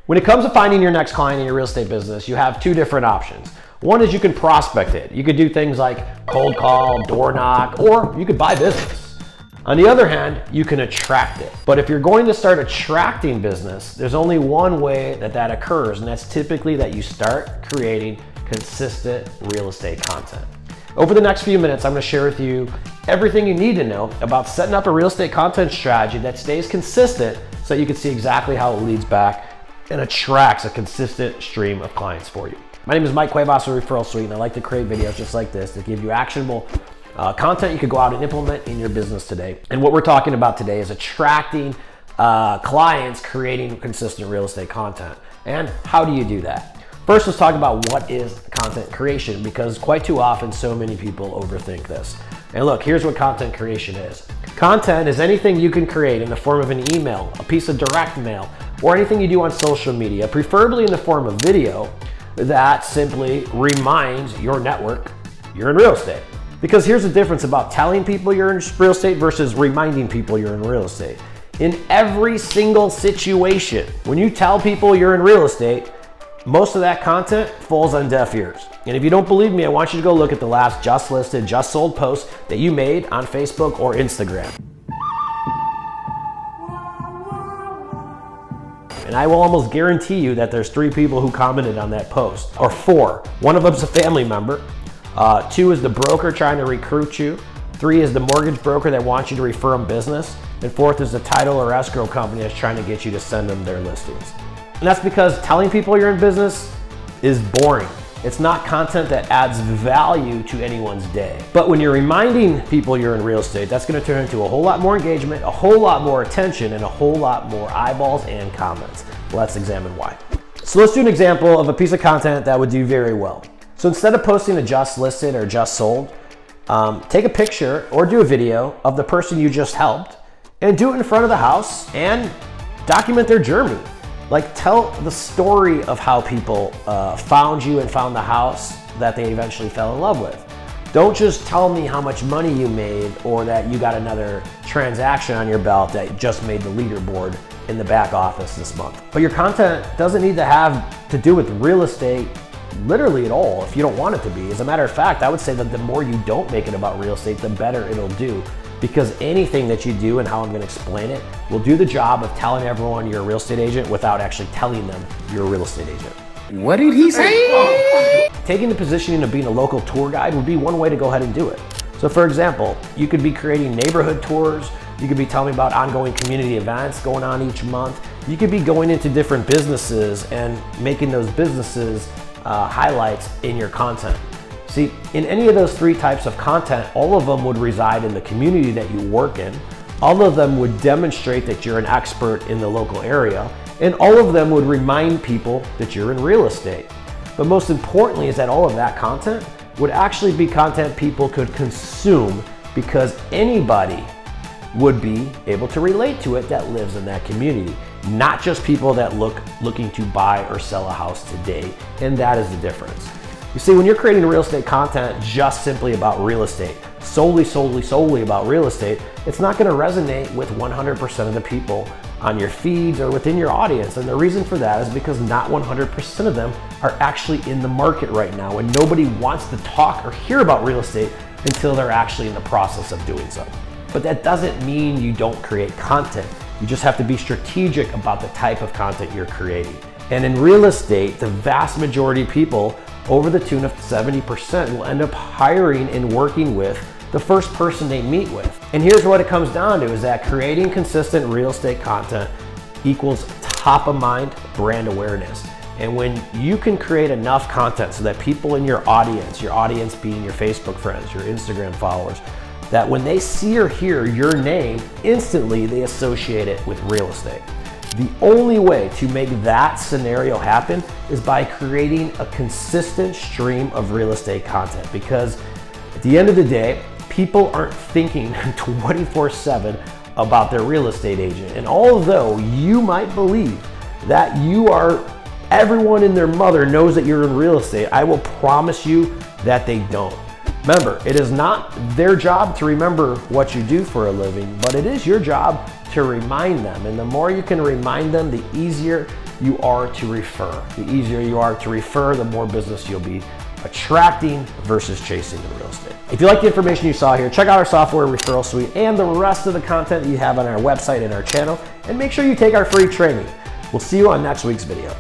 When it comes to finding your next client in your real estate business, you have two different options. One is you can prospect it. You could do things like cold call, door knock, or you could buy business. On the other hand, you can attract it. But if you're going to start attracting business, there's only one way that occurs, and that's typically that you start creating consistent real estate content. Over the next few minutes, I'm going to share with you everything you need to know about setting up a real estate content strategy that stays consistent so that you can see exactly how it leads back and attracts a consistent stream of clients for you. My name is Mike Cuevas of Referral Suite, and I like to create videos just like this to give you actionable content you could go out and implement in your business today. And what we're talking about today is attracting clients, creating consistent real estate content. And how do you do that? First, let's talk about what is content creation, because quite too often so many people overthink this. And look, here's what content creation is. Content is anything you can create in the form of an email, a piece of direct mail, or anything you do on social media, preferably in the form of video, that simply reminds your network you're in real estate. Because here's the difference about telling people you're in real estate versus reminding people you're in real estate. In every single situation, when you tell people you're in real estate, most of that content falls on deaf ears. And if you don't believe me, I want you to go look at the last just listed, just sold post that you made on Facebook or Instagram. And I will almost guarantee you that there's 3 people who commented on that post, or 4. One of them's a family member. 2 is the broker trying to recruit you. 3 is the mortgage broker that wants you to refer them business. And 4th is the title or escrow company that's trying to get you to send them their listings. And that's because telling people you're in business is boring. It's not content that adds value to anyone's day. But when you're reminding people you're in real estate, that's going to turn into a whole lot more engagement, a whole lot more attention, and a whole lot more eyeballs and comments. Let's examine why. So let's do an example of a piece of content that would do very well. So instead of posting a just listed or just sold, take a picture or do a video of the person you just helped and do it in front of the house and document their journey. Like, tell the story of how people found you and found the house that they eventually fell in love with. Don't just tell me how much money you made or that you got another transaction on your belt that just made the leaderboard in the back office this month. But your content doesn't need to have to do with real estate literally at all if you don't want it to be. As a matter of fact, I would say that the more you don't make it about real estate, the better it'll do. Because anything that you do, and how I'm going to explain it, will do the job of telling everyone you're a real estate agent without actually telling them you're a real estate agent. What did he say? Taking the positioning of being a local tour guide would be one way to go ahead and do it. So for example, you could be creating neighborhood tours. You could be telling me about ongoing community events going on each month. You could be going into different businesses and making those businesses highlights in your content. See, in any of those 3 types of content, all of them would reside in the community that you work in. All of them would demonstrate that you're an expert in the local area, and all of them would remind people that you're in real estate. But most importantly is that all of that content would actually be content people could consume, because anybody would be able to relate to it that lives in that community, not just people that looking to buy or sell a house today. And that is the difference. You see, when you're creating real estate content just simply about real estate, solely about real estate, it's not going to resonate with 100% of the people on your feeds or within your audience. And the reason for that is because not 100% of them are actually in the market right now, and nobody wants to talk or hear about real estate until they're actually in the process of doing so. But that doesn't mean you don't create content. You just have to be strategic about the type of content you're creating. And in real estate, the vast majority of people, over the tune of 70%, will end up hiring and working with the first person they meet with. And here's what it comes down to, is that creating consistent real estate content equals top of mind brand awareness. And when you can create enough content so that people in your audience being your Facebook friends, your Instagram followers, that when they see or hear your name, instantly they associate it with real estate. The only way to make that scenario happen is by creating a consistent stream of real estate content, because at the end of the day, people aren't thinking 24/7 about their real estate agent. And although you might believe that everyone and their mother knows that you're in real estate, I will promise you that they don't. Remember, it is not their job to remember what you do for a living, but it is your job to remind them. And the more you can remind them, the easier you are to refer. The easier you are to refer, the more business you'll be attracting versus chasing in real estate. If you like the information you saw here, check out our software referral suite and the rest of the content that you have on our website and our channel, and make sure you take our free training. We'll see you on next week's video.